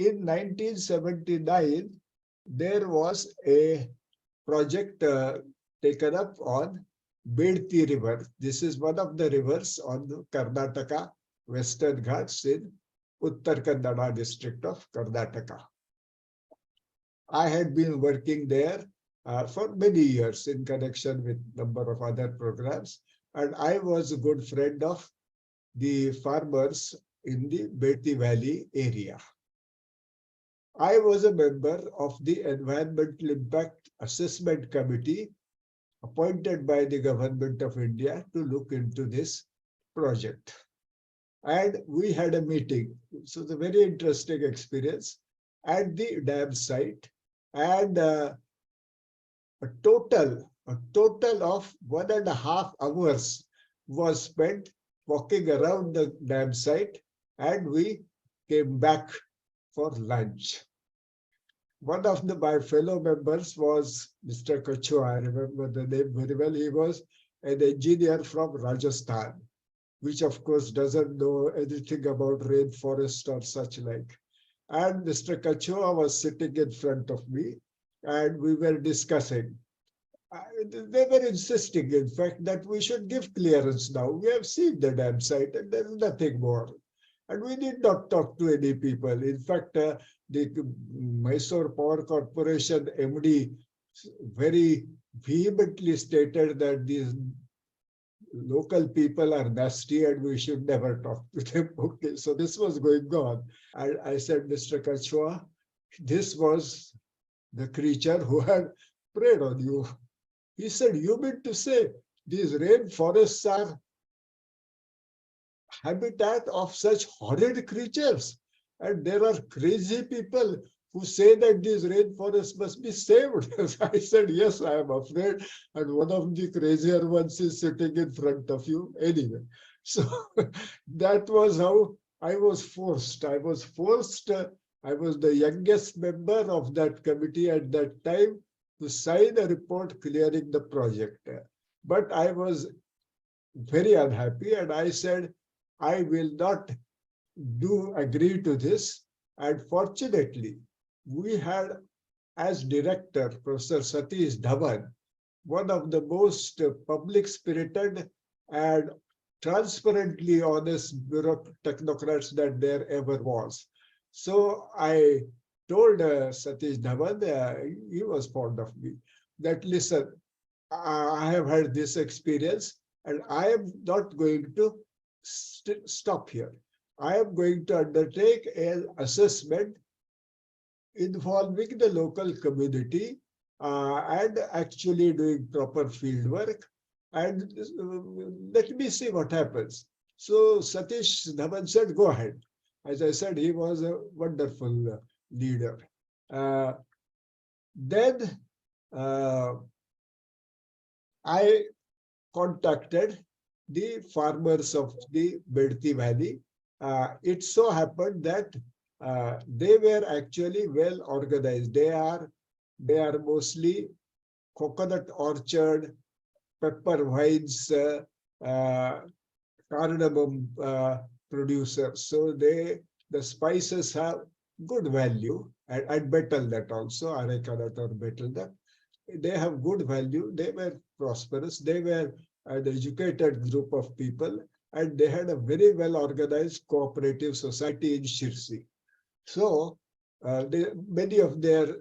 in 1979, there was a project taken up on Bedti River. This is one of the rivers on the Karnataka Western Ghats in Uttar Kannada district of Karnataka. I had been working there for many years in connection with a number of other programs, and I was a good friend of the farmers in the Bedti Valley area. I was a member of the Environmental Impact Assessment Committee appointed by the Government of India to look into this project. And we had a meeting. So it was a very interesting experience at the dam site. And a total of 1.5 hours was spent walking around the dam site, and we came back for lunch. One of my fellow members was Mr. Kachua. I remember the name very well. He was an engineer from Rajasthan, which of course doesn't know anything about rainforest or such like. And Mr. Kachua was sitting in front of me, and we were discussing. They were insisting, in fact, that we should give clearance now. We have seen the dam site and there is nothing more. And we did not talk to any people. In fact, the Mysore Power Corporation MD very vehemently stated that these local people are nasty and we should never talk to them. Okay, so this was going on. I said, Mr. Kachua, this was the creature who had preyed on you. He said, you mean to say these rainforests are habitat of such horrid creatures? And there are crazy people who say that these rainforests must be saved. I said, yes, I am afraid. And one of the crazier ones is sitting in front of you anyway. So that was how I was forced. I was the youngest member of that committee at that time to sign a report clearing the project. But I was very unhappy and I said, I will not agree to this. And fortunately, we had as director, Professor Satish Dhawan, one of the most public-spirited and transparently honest technocrats that there ever was. So I told Satish Dhawan, he was fond of me, that listen, I have had this experience and I am not going to stop here. I am going to undertake an assessment involving the local community and actually doing proper field work. And let me see what happens. So Satish Dhawan said, go ahead. As I said, he was a wonderful leader. Then I contacted the farmers of the Bedti Valley. It so happened that they were actually well organized. They are mostly coconut orchard, pepper vines, cardamom producers. So the spices have good value, and betel nut also, areca nut or betel nut. They have good value. They were prosperous. They were an educated group of people, and they had a very well organized cooperative society in Shirsi. So many of their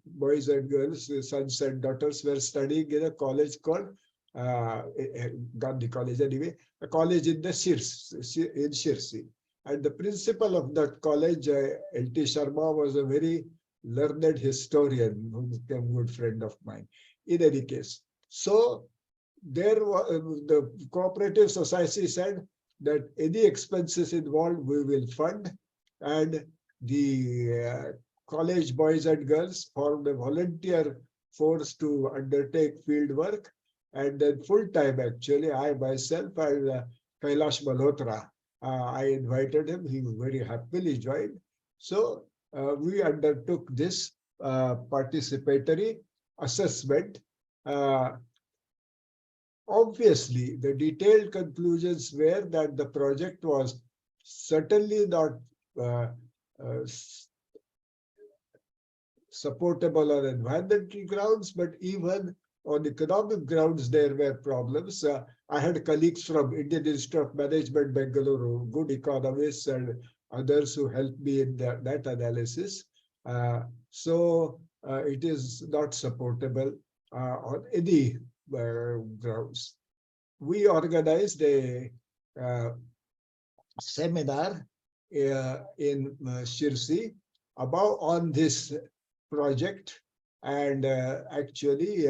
boys and girls, sons and daughters, were studying in a college called Gandhi College anyway, a college in the Shirsi. And the principal of that college, L.T. Sharma, was a very learned historian who became a good friend of mine. In any case, so there was, the cooperative society said that any expenses involved we will fund, and the college boys and girls formed a volunteer force to undertake field work. And then full time, actually, I myself and Kailash Malhotra, I invited him. He very happily joined. So we undertook this participatory assessment. Obviously, the detailed conclusions were that the project was certainly not supportable on environmental grounds, but even on economic grounds, there were problems. I had colleagues from Indian Institute of Management, Bangalore, good economists and others who helped me in that analysis. So it is not supportable on any grounds. We organized a uh, seminar in Shirsi about on this project, and actually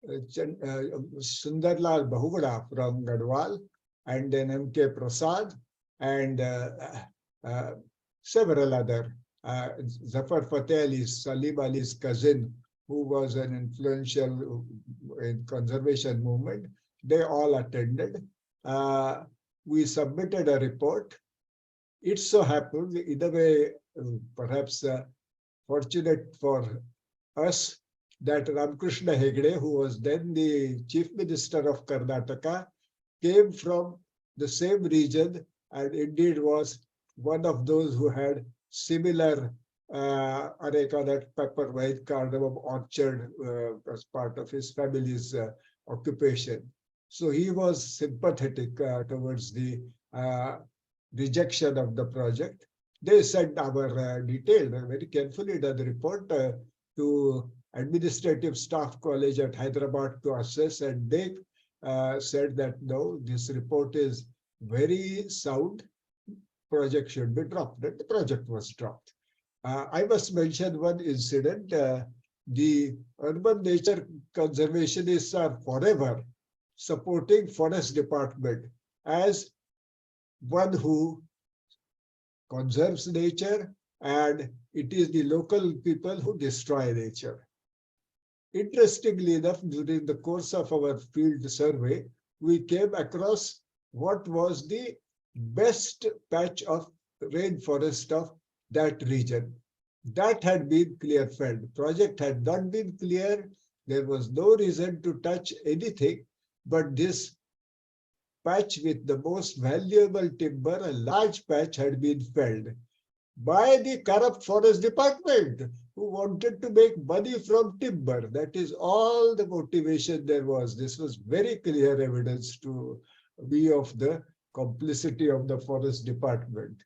Sundarlal Bahugada from Gadwal, and then M.K. Prasad, and several other. Zafar Fateh Ali, Salim Ali's cousin, who was an influential in conservation movement, they all attended. We submitted a report. It so happened, in a way, perhaps fortunate for us, that Ramakrishna Hegde, who was then the Chief Minister of Karnataka, came from the same region and indeed was one of those who had similar areca, that pepper, white cardamom orchard as part of his family's occupation. So he was sympathetic towards the rejection of the project. They sent our detailed, very carefully done report to Administrative Staff College at Hyderabad to assess, and they said that no, this report is very sound, project should be dropped, and the project was dropped. I must mention one incident. The urban nature conservationists are forever supporting forest department as one who conserves nature, and it is the local people who destroy nature. Interestingly enough, during the course of our field survey, we came across what was the best patch of rainforest of that region. That had been clear felled. Project had not been clear. There was no reason to touch anything, but this patch with the most valuable timber, a large patch, had been felled by the corrupt forest department, who wanted to make money from timber. That is all the motivation there was. This was very clear evidence to me of the complicity of the forest department.